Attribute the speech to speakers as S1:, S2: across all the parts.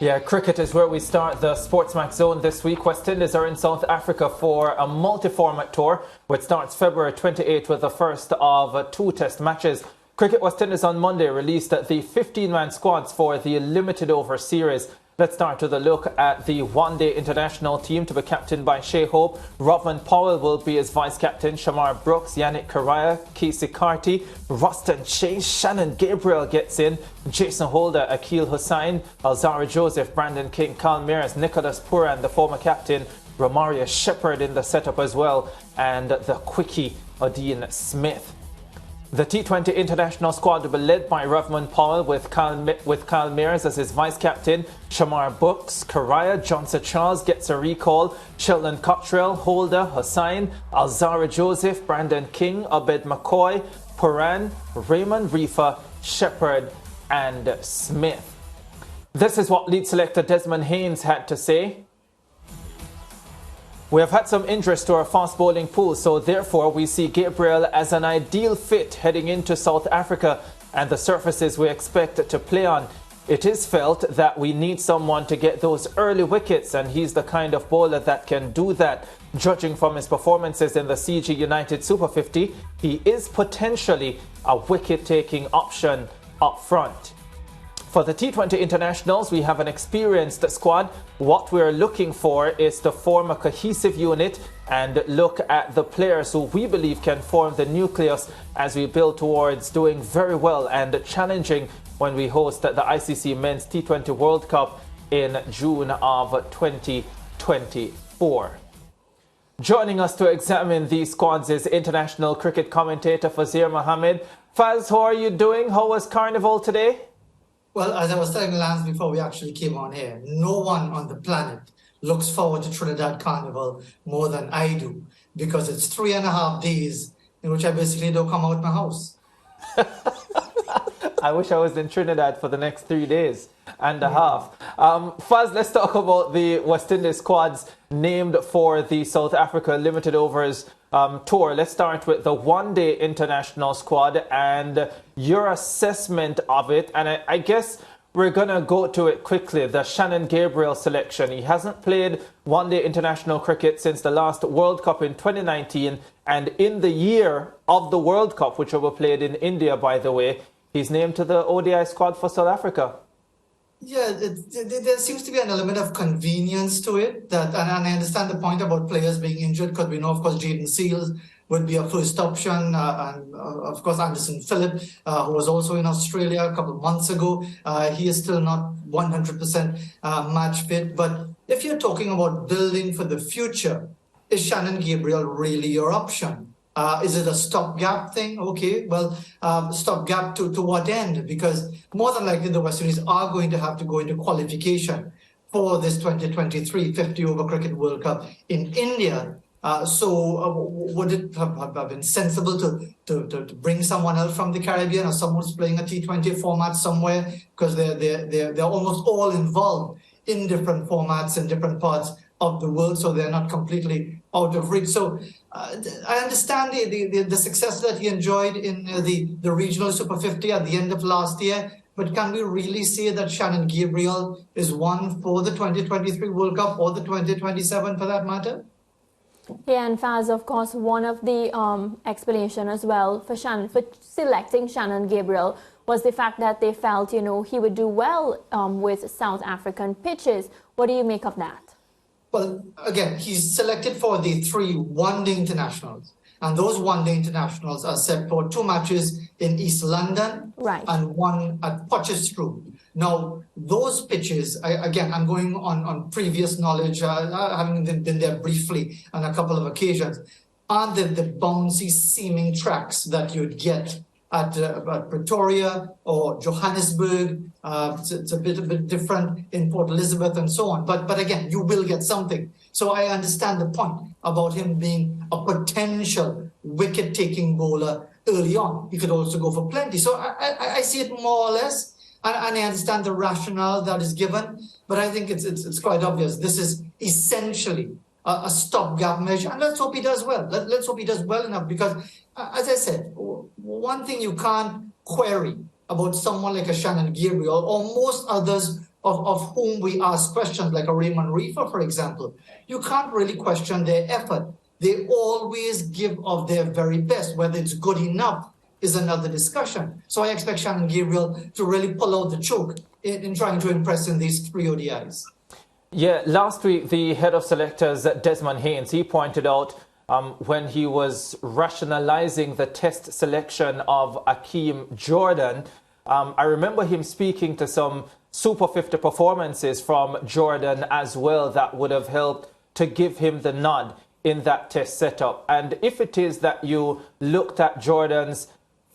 S1: Yeah, cricket is where we start the SportsMax zone this week. West Indies are in South Africa for a multi-format tour, which starts February 28th with the first of two test matches. Cricket West Indies on Monday released the 15-man squads for the limited over series. Let's start with a look at the one-day international team to be captained by Shai Hope. Rovman Powell will be his vice-captain. Shamar Brooks, Yannick Correa, Casey Carty, Ruston Chase, Shannon Gabriel gets in. Jason Holder, Akil Hussain, Alzara Joseph, Brandon King, Carl Mears, Nicholas Puran, the former captain, Romaria Shepherd in the setup as well, and the quickie Odin Smith. The T20 international squad will be led by Rovman Powell with Kyle Mears as his vice-captain. Shamar Brooks, Correa, Johnson Charles gets a recall. Sheldon Cottrell, Holder, Hussain, Alzara Joseph, Brandon King, Abed McCoy, Puran, Raymond Reefer, Shepherd and Smith. This is what lead selector Desmond Haynes had to say. We have had some interest to our fast bowling pool, so therefore we see Gabriel as an ideal fit heading into South Africa and the surfaces we expect to play on. It is felt that we need someone to get those early wickets, and he's the kind of bowler that can do that. Judging from his performances in the CG United Super 50, he is potentially a wicket-taking option up front. For the T20 internationals, we have an experienced squad. What we're looking for is to form a cohesive unit and look at the players who we believe can form the nucleus as we build towards doing very well and challenging when we host the ICC Men's T20 World Cup in June of 2024. Joining us to examine these squads is international cricket commentator Fazir Mohammed. Faz, how are you doing? How was Carnival today?
S2: Well, as I was telling Lance before we actually came on here, no one on the planet looks forward to Trinidad Carnival more than I do, because it's 3.5 days in which I basically don't come out my house.
S1: I wish I was in Trinidad for the next 3 days and a half. Faz, let's talk about the West Indies squads named for the South Africa Limited Overs tour. Let's start with the one-day international squad and your assessment of it. And I guess we're going to go to it quickly. The Shannon Gabriel selection. He hasn't played one-day international cricket since the last World Cup in 2019. And in the year of the World Cup, which will be played in India, by the way, he's named to the ODI squad for South Africa.
S2: Yeah, there seems to be an element of convenience to it. And I understand the point about players being injured, because we know, of course, Jaden Seals would be a first option. And of course, Anderson Phillip, who was also in Australia a couple of months ago. He is still not 100% match fit. But if you're talking about building for the future, is Shannon Gabriel really your option? Is it a stopgap thing? Okay, well, stopgap to what end? Because more than likely the West Indies are going to have to go into qualification for this 2023 50-over Cricket World Cup in India. So would it have been sensible to bring someone else from the Caribbean, or someone who's playing a T20 format somewhere? Because they're almost all involved in different formats in different parts of the world, so they're not completely out of reach. So I understand the success that he enjoyed in the regional Super 50 at the end of last year, but can we really say that Shannon Gabriel is one for the 2023 World Cup, or the 2027 for that matter?
S3: Yeah, and Faz, of course, one of the explanation as well for selecting Shannon Gabriel was the fact that they felt, he would do well with South African pitches. What do you make of that?
S2: Well, again, he's selected for the 3 one-day internationals. And those one-day internationals are set for 2 matches in East London, right, and 1 at Potchefstroom. Now, those pitches, I'm going on previous knowledge, having been there briefly on a couple of occasions, aren't the bouncy seeming tracks that you'd get at Pretoria or Johannesburg. It's a bit different in Port Elizabeth and so on. But again, you will get something. So I understand the point about him being a potential wicket-taking bowler early on. He could also go for plenty. So I see it more or less, and I understand the rationale that is given. But I think it's quite obvious. This is essentially a stopgap measure, and let's hope he does well. Let's hope he does well enough, because, as I said, one thing you can't query about someone like a Shannon Gabriel or most others of whom we ask questions, like a Raymond Reefer, for example, you can't really question their effort. They always give of their very best. Whether it's good enough is another discussion. So I expect Shannon Gabriel to really pull out the choke in trying to impress in these 3 ODIs.
S1: Yeah, last week the head of selectors, Desmond Haynes, he pointed out when he was rationalizing the test selection of Akeem Jordan, I remember him speaking to some Super 50 performances from Jordan as well that would have helped to give him the nod in that test setup. And if it is that you looked at Jordan's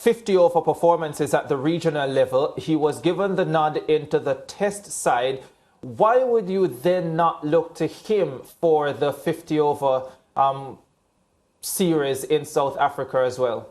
S1: 50-over performances at the regional level, he was given the nod into the test side. Why would you then not look to him for the 50-over series in South Africa as well?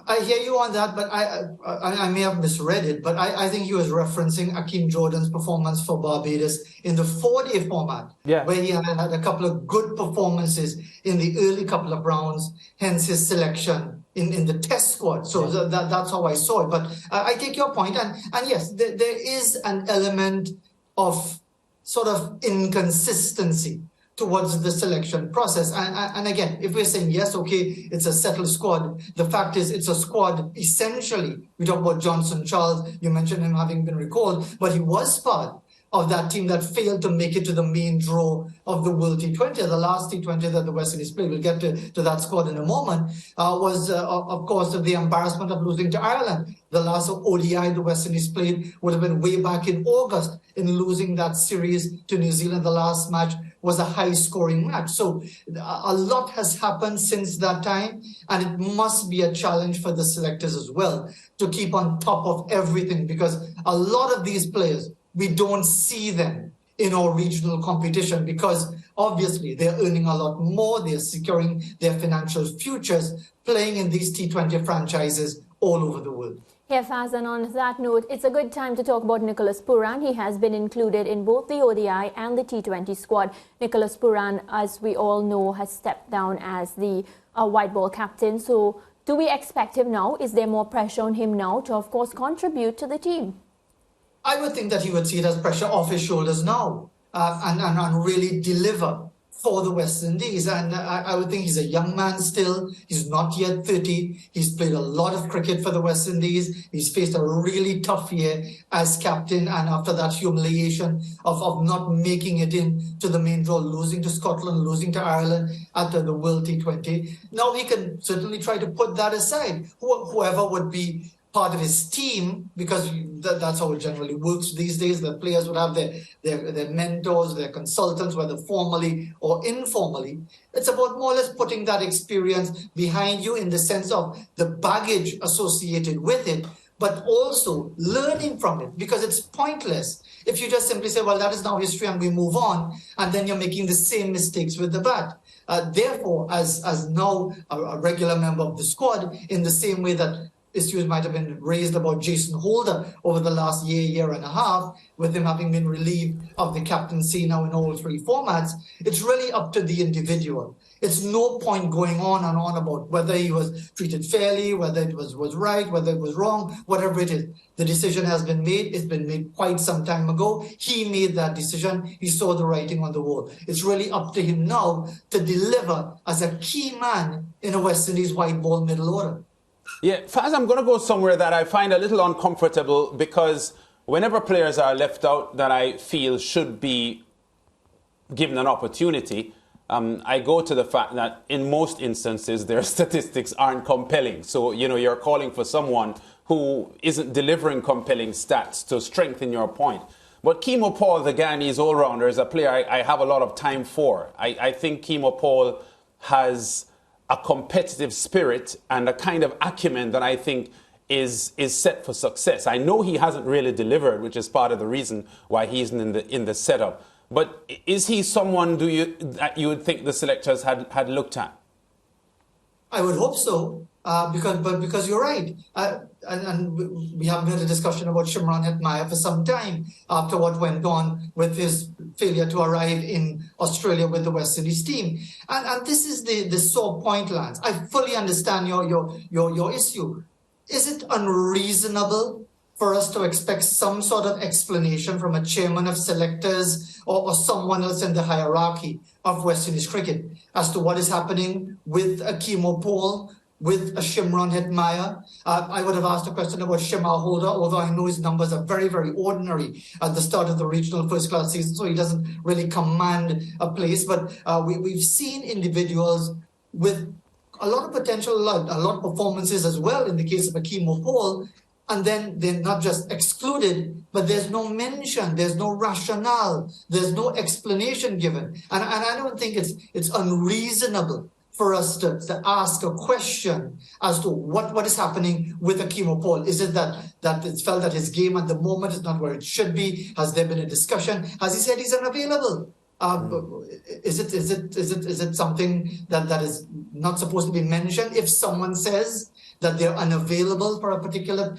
S2: I hear you on that, but I may have misread it, but I think he was referencing Akeem Jordan's performance for Barbados in the 4-day format, where he had a couple of good performances in the early couple of rounds, hence his selection in the test squad. So that's how I saw it. But I take your point, and yes, there is an element of sort of inconsistency towards the selection process. And again, if we're saying, yes, okay, it's a settled squad, the fact is it's a squad, essentially. We talk about Johnson Charles, you mentioned him having been recalled, but he was part of that team that failed to make it to the main draw of the World T20, the last T20 that the West Indies played. We'll get to that squad in a moment, was, of course, the embarrassment of losing to Ireland. The last ODI the West Indies played would have been way back in August in losing that series to New Zealand. The last match was a high-scoring match. So a lot has happened since that time, and it must be a challenge for the selectors as well to keep on top of everything, because a lot of these players, we don't see them in our regional competition because obviously they're earning a lot more, they're securing their financial futures, playing in these T20 franchises all over the world.
S3: Yeah, Faz, and on that note, it's a good time to talk about Nicholas Pooran. He has been included in both the ODI and the T20 squad. Nicholas Pooran, as we all know, has stepped down as the white ball captain. So do we expect him now? Is there more pressure on him now to, of course, contribute to the team?
S2: I would think that he would see it as pressure off his shoulders now and really deliver for the West Indies. And I would think he's a young man still. He's not yet 30. He's played a lot of cricket for the West Indies. He's faced a really tough year as captain. And after that humiliation of not making it into the main draw, losing to Scotland, losing to Ireland at the World T20. Now he can certainly try to put that aside. Whoever would be part of his team, because that's how it generally works these days. The players would have their mentors, their consultants, whether formally or informally. It's about more or less putting that experience behind you in the sense of the baggage associated with it, but also learning from it, because it's pointless if you just simply say, well, that is now history and we move on, and then you're making the same mistakes with the bat. Therefore, as now a regular member of the squad, in the same way that issues might have been raised about Jason Holder over the last year and a half, with him having been relieved of the captaincy now in all 3 formats, it's really up to the individual. It's no point going on and on about whether he was treated fairly, whether it was right, whether it was wrong, whatever it is. The decision has been made. It's been made quite some time ago. He made that decision. He saw the writing on the wall. It's really up to him now to deliver as a key man in a West Indies white ball middle order.
S4: Yeah, Faz, I'm going to go somewhere that I find a little uncomfortable, because whenever players are left out that I feel should be given an opportunity, I go to the fact that in most instances their statistics aren't compelling. So, you're calling for someone who isn't delivering compelling stats to strengthen your point. But Keemo Paul, the Ghanese all-rounder, is a player I have a lot of time for. I think Keemo Paul has a competitive spirit and a kind of acumen that I think is set for success. I know he hasn't really delivered, which is part of the reason why he isn't in the setup. But is he someone that you would think the selectors had looked at?
S2: I would hope so, because you're right. And we haven't had a discussion about Shimron Hetmyer for some time after what went on with his failure to arrive in Australia with the West Indies team. And this is the sore point, Lance. I fully understand your issue. Is it unreasonable for us to expect some sort of explanation from a chairman of selectors or someone else in the hierarchy of West Indies cricket as to what is happening with Akeem Opal, with Shimron Hetmyer. I would have asked a question about Shimar Holder, although I know his numbers are very, very ordinary at the start of the regional first-class season, so he doesn't really command a place. But we've seen individuals with a lot of potential, a lot of performances as well in the case of Akeem Opal, and then they're not just excluded, but there's no mention, there's no rationale, there's no explanation given. And I don't think it's unreasonable for us to ask a question as to what is happening with Akeem Opal. Is it that it's felt that his game at the moment is not where it should be? Has there been a discussion? Has he said he's unavailable? Is it something that is not supposed to be mentioned? If someone says that they're unavailable for a particular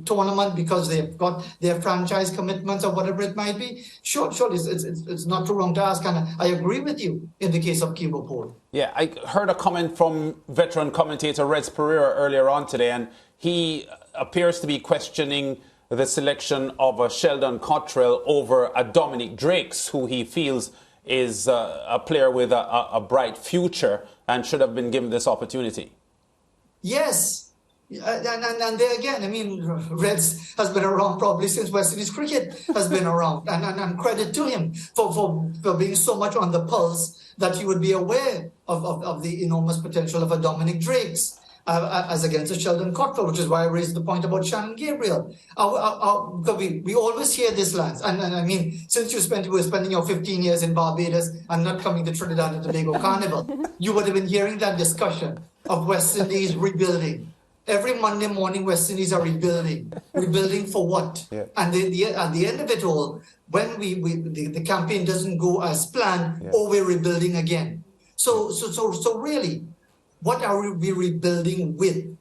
S2: tournament because they've got their franchise commitments or whatever it might be, sure, it's not too wrong to ask. And I agree with you in the case of Akeem Opal.
S4: Yeah, I heard a comment from veteran commentator Reds Pereira earlier on today, and he appears to be questioning the selection of a Sheldon Cottrell over a Dominic Drakes, who he feels is a player with a bright future and should have been given this opportunity.
S2: Yes. And there again, I mean, Reds has been around probably since West Indies cricket has been around. And credit to him for being so much on the pulse that he would be aware of the enormous potential of a Dominic Drakes as against a Sheldon Cottrell, which is why I raised the point about Shannon Gabriel. We always hear this, Lance. And I mean, since you were spending your 15 years in Barbados and not coming to Trinidad and Tobago Carnival, you would have been hearing that discussion of West Indies rebuilding. Every Monday morning, West Indies are rebuilding. Rebuilding for what? Yeah. And at the end of it all, when the campaign doesn't go as planned, yeah, we're rebuilding again. So really, what are we rebuilding with?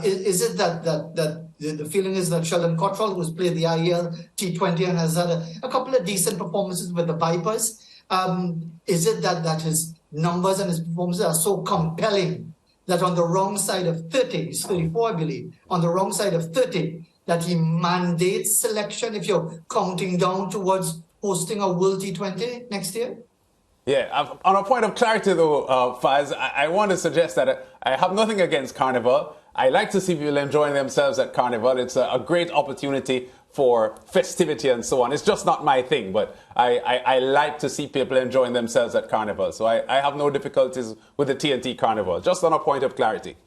S2: Is it that the feeling is that Sheldon Cottrell, who's played the IEL T20 and has had a couple of decent performances with the Vipers, is it that his numbers and his performances are so compelling that on the wrong side of 30, he's 34, I believe, on the wrong side of 30, that he mandates selection if you're counting down towards hosting a World T20 next year?
S4: Yeah, on a point of clarity though, Faz, I want to suggest that I have nothing against Carnival. I like to see people enjoying themselves at Carnival. It's a great opportunity for festivity and so on. It's just not my thing, but I like to see people enjoying themselves at Carnival. So I have no difficulties with the TNT Carnival, just on a point of clarity.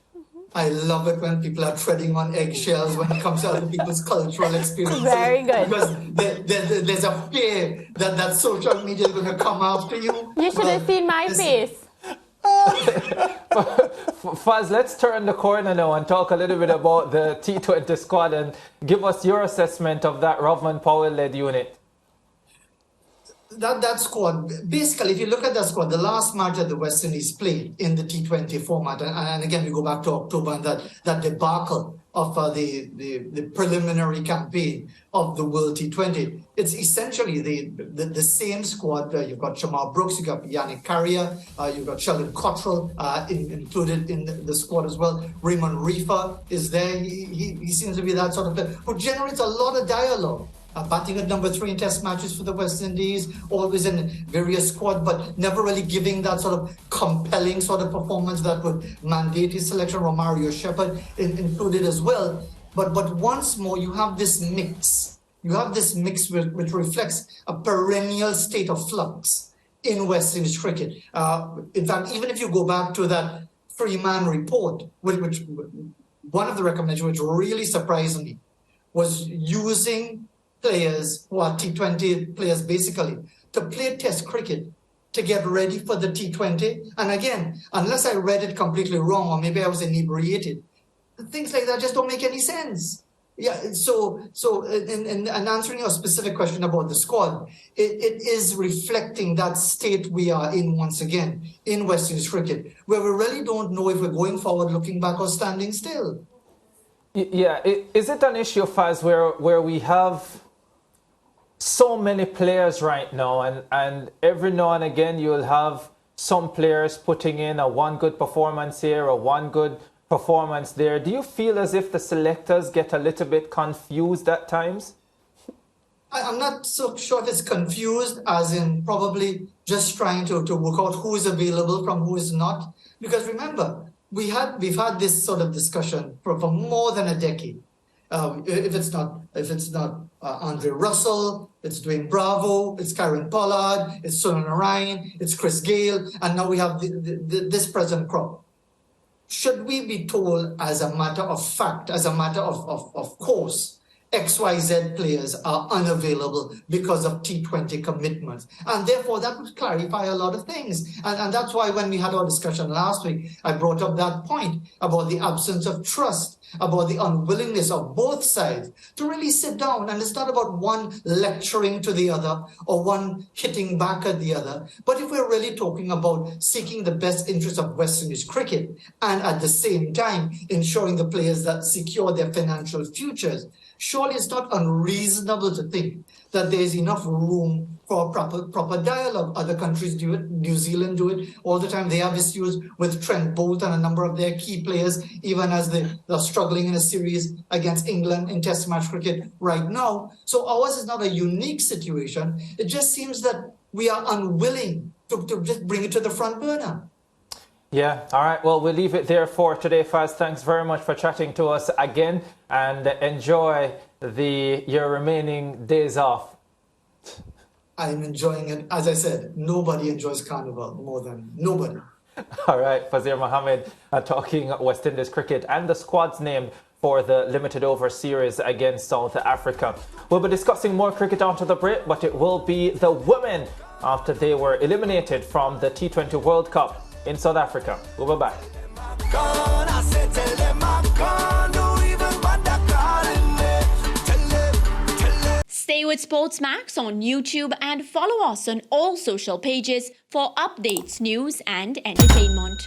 S2: I love it when people are treading on eggshells when it comes to other people's cultural experiences.
S3: Very good.
S2: Because there's a fear that social media is going to come after you.
S3: You should have seen my face.
S1: Faz, let's turn the corner now and talk a little bit about the T20 squad and give us your assessment of that Rovman Powell-led unit.
S2: That squad, basically, if you look at that squad, the last match that the West Indies played in the T20 format, and again, we go back to October and that debacle of the preliminary campaign of the World T20, it's essentially the same squad. You've got Shamar Brooks, you've got Yannick Carrier, you've got Sheldon Cottrell included in the squad as well. Raymond Reefer is there. He seems to be that sort of player who generates a lot of dialogue. Batting at number 3 in test matches for the West Indies, always in various squad, but never really giving that sort of compelling sort of performance that would mandate his selection. Romario Shepherd included as well. But once more, you have this mix. You have this mix which reflects a perennial state of flux in West Indies cricket. In fact, even if you go back to that Freeman report, which one of the recommendations which really surprised me was using players who are T20 players basically to play test cricket to get ready for the T20. And again, unless I read it completely wrong or maybe I was inebriated, things like that just don't make any sense. Yeah, so in answering your specific question about the squad, it is reflecting that state we are in once again in West Indies cricket, where we really don't know if we're going forward, looking back, or standing still.
S1: Yeah, is it an issue, Faz, where we have so many players right now, and every now and again you'll have some players putting in a one good performance here or one good performance there. Do you feel as if the selectors get a little bit confused at times?
S2: I'm not so sure if it's confused, as in probably just trying to work out who is available from who is not. Because remember, we've had this sort of discussion for more than a decade. If it's not Andre Russell, it's Dwayne Bravo, it's Karen Pollard, it's Sunan Ryan, it's Chris Gale, and now we have this present crop. Should we be told as a matter of fact, as a matter of course, XYZ players are unavailable because of T20 commitments? And therefore, that would clarify a lot of things. And that's why when we had our discussion last week, I brought up that point about the absence of trust, about the unwillingness of both sides to really sit down. And it's not about one lecturing to the other or one hitting back at the other. But if we're really talking about seeking the best interests of West Indies cricket and at the same time ensuring the players that secure their financial futures, surely it's not unreasonable to think that there is enough room for proper dialogue. Other countries do it. New Zealand do it all the time. They have issues with Trent Bolt and a number of their key players, even as they're struggling in a series against England in Test match cricket right now. So ours is not a unique situation. It just seems that we are unwilling to just bring it to the front burner.
S1: Yeah, all right. Well, we'll leave it there for today, Faz. Thanks very much for chatting to us again, and enjoy your remaining days off.
S2: I'm enjoying it. As I said, nobody enjoys Carnival more than nobody.
S1: All right, Fazir Mohammed talking West Indies cricket and the squads named for the limited over series against South Africa. We'll be discussing more cricket after the break, but it will be the women after they were eliminated from the T20 World Cup in South Africa. We'll be back.
S5: Stay with SportsMax on YouTube and follow us on all social pages for updates, news and entertainment.